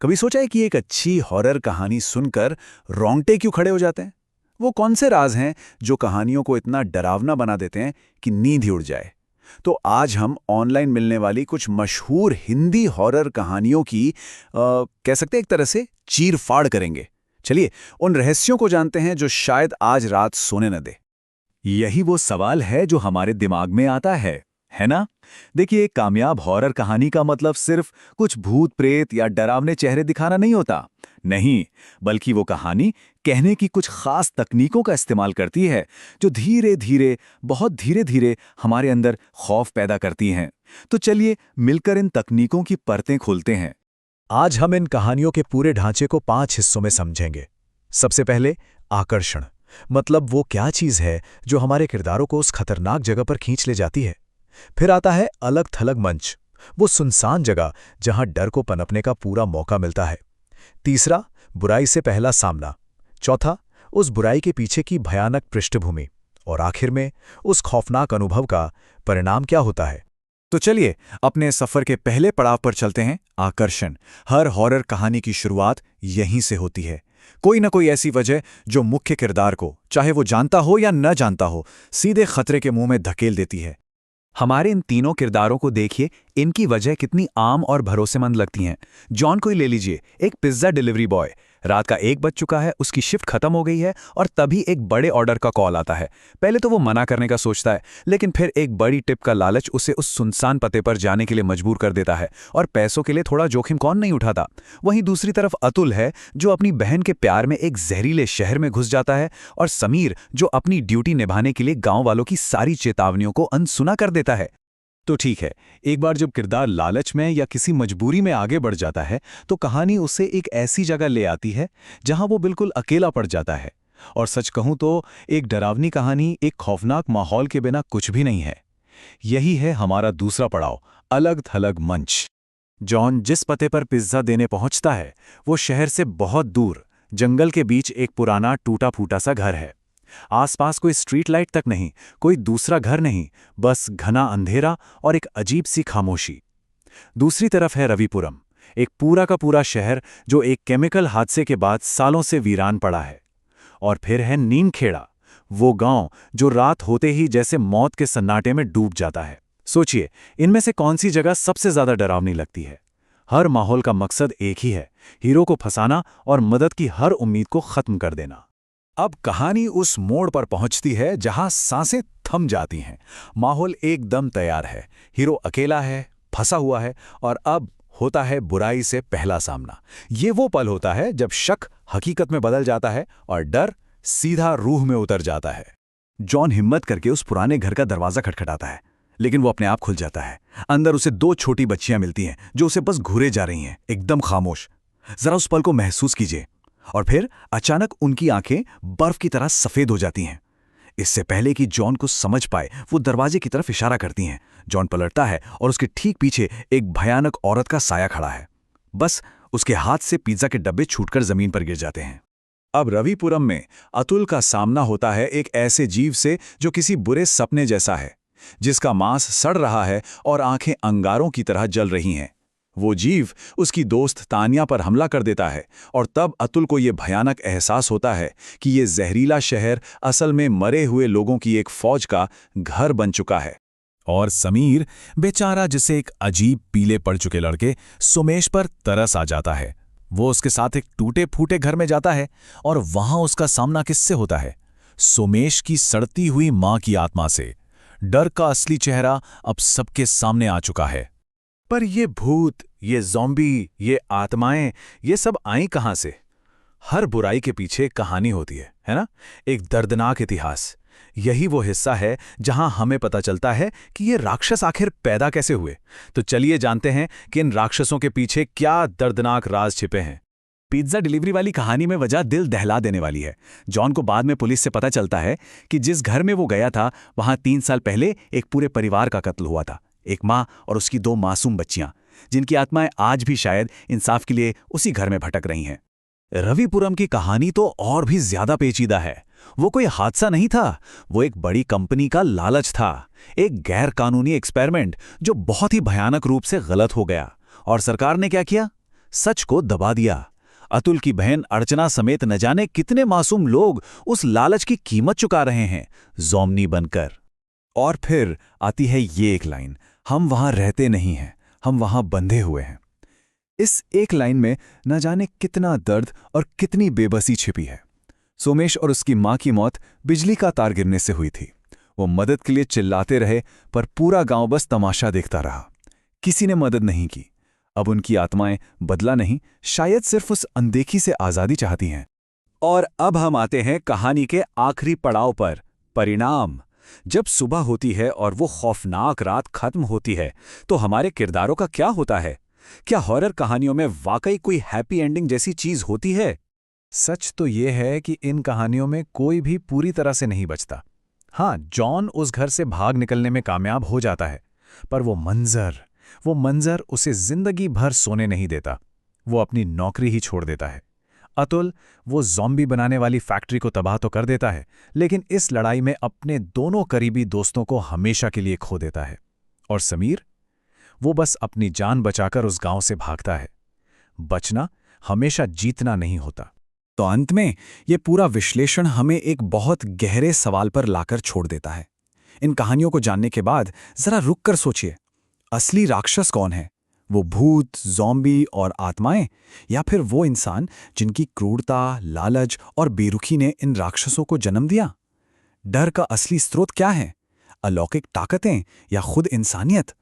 कभी सोचा है कि एक अच्छी हॉरर कहानी सुनकर रोंगटे क्यों खड़े हो जाते हैं? वो कौन से राज हैं जो कहानियों को इतना डरावना बना देते हैं कि नींद ही उड़ जाए? तो आज हम ऑनलाइन मिलने वाली कुछ मशहूर हिंदी हॉरर कहानियों की कह सकते हैं एक तरह से चीर-फाड़ करेंगे। चलिए, उन रहस्यों को जानते हैं जो शायद आज रात सोने न दे। यही वो सवाल है जो हमारे दिमाग में आता है ना? देखिए, एक कामयाब हॉरर कहानी का मतलब सिर्फ कुछ भूत प्रेत या डरावने चेहरे दिखाना नहीं होता। नहीं, बल्कि वो कहानी कहने की कुछ खास तकनीकों का इस्तेमाल करती है जो धीरे धीरे, बहुत धीरे धीरे हमारे अंदर खौफ पैदा करती हैं। तो चलिए मिलकर इन तकनीकों की परतें खोलते हैं। आज हम इन कहानियों के पूरे ढांचे को 5 हिस्सों में समझेंगे। सबसे पहले आकर्षण, मतलब वो क्या चीज है जो हमारे किरदारों को उस खतरनाक जगह पर खींच ले जाती है। फिर आता है अलग थलग मंच, वो सुनसान जगह जहां डर को पनपने का पूरा मौका मिलता है। तीसरा, बुराई से पहला सामना। चौथा, उस बुराई के पीछे की भयानक पृष्ठभूमि। और आखिर में उस खौफनाक अनुभव का परिणाम क्या होता है। तो चलिए अपने सफर के पहले पड़ाव पर चलते हैं, आकर्षण। हर हॉरर कहानी की शुरुआत यहीं से होती है। कोई ना कोई ऐसी वजह जो मुख्य किरदार को, चाहे वो जानता हो या न जानता हो, सीधे खतरे के मुंह में धकेल देती है। हमारे इन तीनों किरदारों को देखिए, इनकी वजह कितनी आम और भरोसेमंद लगती हैं। जॉन को ही ले लीजिए, एक पिज्जा डिलीवरी बॉय। रात का 1 बज चुका है, उसकी शिफ्ट खत्म हो गई है और तभी एक बड़े ऑर्डर का कॉल आता है। पहले तो वो मना करने का सोचता है, लेकिन फिर एक बड़ी टिप का लालच उसे उस सुनसान पते पर जाने के लिए मजबूर कर देता है। और पैसों के लिए थोड़ा जोखिम कौन नहीं उठाता। वहीं दूसरी तरफ अतुल है, जो अपनी बहन के प्यार में एक जहरीले शहर में घुस जाता है। और समीर, जो अपनी ड्यूटी निभाने के लिए गांव वालों की सारी चेतावनियों को अनसुना कर देता है। तो ठीक है, एक बार जब किरदार लालच में या किसी मजबूरी में आगे बढ़ जाता है, तो कहानी उसे एक ऐसी जगह ले आती है जहां वो बिल्कुल अकेला पड़ जाता है। और सच कहूं तो एक डरावनी कहानी एक खौफनाक माहौल के बिना कुछ भी नहीं है। यही है हमारा दूसरा पड़ाव, अलग थलग मंच। जॉन जिस पते पर पिज्जा देने पहुंचता है, वो शहर से बहुत दूर जंगल के बीच एक पुराना टूटा फूटा सा घर है। आसपास कोई स्ट्रीट लाइट तक नहीं, कोई दूसरा घर नहीं, बस घना अंधेरा और एक अजीब सी खामोशी। दूसरी तरफ है रविपुरम, एक पूरा का पूरा शहर जो एक केमिकल हादसे के बाद सालों से वीरान पड़ा है। और फिर है नीमखेड़ा, वो गांव जो रात होते ही जैसे मौत के सन्नाटे में डूब जाता है। सोचिए, इनमें से कौन सी जगह सबसे ज्यादा डरावनी लगती है? हर माहौल का मकसद एक ही है, हीरो को फंसाना और मदद की हर उम्मीद को खत्म कर देना। अब कहानी उस मोड़ पर पहुंचती है जहां सांसें थम जाती हैं। माहौल एकदम तैयार है, हीरो अकेला है, फंसा हुआ है, और अब होता है बुराई से पहला सामना। ये वो पल होता है जब शक हकीकत में बदल जाता है और डर सीधा रूह में उतर जाता है। जॉन हिम्मत करके उस पुराने घर का दरवाजा खटखटाता है, लेकिन वो अपने आप खुल जाता है। अंदर उसे 2 छोटी बच्चियां मिलती हैं जो उसे बस घूरे जा रही हैं, एकदम खामोश। जरा उस पल को महसूस कीजिए। और फिर अचानक उनकी आंखें बर्फ की तरह सफेद हो जाती हैं। इससे पहले कि जॉन को समझ पाए, वो दरवाजे की तरफ इशारा करती हैं। जॉन पलटता है और उसके ठीक पीछे एक भयानक औरत का साया खड़ा है। बस उसके हाथ से पिज्जा के डब्बे छूटकर जमीन पर गिर जाते हैं। अब रविपुरम में अतुल का सामना होता है एक ऐसे जीव से जो किसी बुरे सपने जैसा है, जिसका मांस सड़ रहा है और आंखें अंगारों की तरह जल रही हैं। वो जीव उसकी दोस्त तानिया पर हमला कर देता है और तब अतुल को ये भयानक एहसास होता है कि ये जहरीला शहर असल में मरे हुए लोगों की एक फौज का घर बन चुका है। और समीर बेचारा, जिसे एक अजीब पीले पड़ चुके लड़के सुमेश पर तरस आ जाता है। वो उसके साथ एक टूटे फूटे घर में जाता है और वहां उसका सामना किससे होता है? सुमेश की सड़ती हुई मां की आत्मा से। डर का असली चेहरा अब सबके सामने आ चुका है। पर ये भूत, ये ज़ॉम्बी, ये आत्माएं, ये सब आई कहां से? हर बुराई के पीछे कहानी होती है ना? एक दर्दनाक इतिहास। यही वो हिस्सा है जहां हमें पता चलता है कि ये राक्षस आखिर पैदा कैसे हुए। तो चलिए जानते हैं कि इन राक्षसों के पीछे क्या दर्दनाक राज छिपे हैं। पिज्जा डिलीवरी वाली कहानी में वजह दिल दहला देने वाली है। जॉन को बाद में पुलिस से पता चलता है कि जिस घर में वो गया था, वहां 3 साल पहले एक पूरे परिवार का कत्ल हुआ था। एक माँ और उसकी 2 मासूम बच्चियां, जिनकी आत्माएं आज भी शायद इंसाफ के लिए उसी घर में भटक रही हैं। रविपुरम की कहानी तो और भी ज्यादा पेचीदा है। वो कोई हादसा नहीं था, वो एक बड़ी कंपनी का लालच था, एक गैर कानूनी एक्सपेरिमेंट जो बहुत ही भयानक रूप से गलत हो गया। और सरकार ने क्या किया? सच को दबा दिया। अतुल की बहन अर्चना समेत न जाने कितने मासूम लोग उस लालच की कीमत चुका रहे हैं, ज़ोंबनी बनकर। और फिर आती है ये एक लाइन, हम वहां रहते नहीं हैं, हम वहां बंधे हुए हैं। इस एक लाइन में न जाने कितना दर्द और कितनी बेबसी छिपी है। सोमेश और उसकी मां की मौत बिजली का तार गिरने से हुई थी। वो मदद के लिए चिल्लाते रहे, पर पूरा गांव बस तमाशा देखता रहा। किसी ने मदद नहीं की। अब उनकी आत्माएं बदला नहीं, शायद सिर्फ उस अनदेखी से आजादी चाहती हैं। और अब हम आते हैं कहानी के आखिरी पड़ाव पर, परिणाम। जब सुबह होती है और वो खौफनाक रात खत्म होती है, तो हमारे किरदारों का क्या होता है? क्या हॉरर कहानियों में वाकई कोई हैप्पी एंडिंग जैसी चीज होती है? सच तो ये है कि इन कहानियों में कोई भी पूरी तरह से नहीं बचता। हाँ, जॉन उस घर से भाग निकलने में कामयाब हो जाता है, पर वो मंजर उसे जिंदगी भर सोने नहीं देता। वो अपनी नौकरी ही छोड़ देता है। अतुल, वो ज़ॉम्बी बनाने वाली फैक्ट्री को तबाह तो कर देता है, लेकिन इस लड़ाई में अपने दोनों करीबी दोस्तों को हमेशा के लिए खो देता है। और समीर, वो बस अपनी जान बचाकर उस गांव से भागता है। बचना हमेशा जीतना नहीं होता। तो अंत में ये पूरा विश्लेषण हमें एक बहुत गहरे सवाल पर लाकर छोड़ देता है। इन कहानियों को जानने के बाद जरा रुक कर सोचिए, असली राक्षस कौन है? वो भूत, ज़ॉम्बी और आत्माएं, या फिर वो इंसान जिनकी क्रूरता, लालच और बेरुखी ने इन राक्षसों को जन्म दिया? डर का असली स्रोत क्या है? अलौकिक ताकतें या खुद इंसानियत?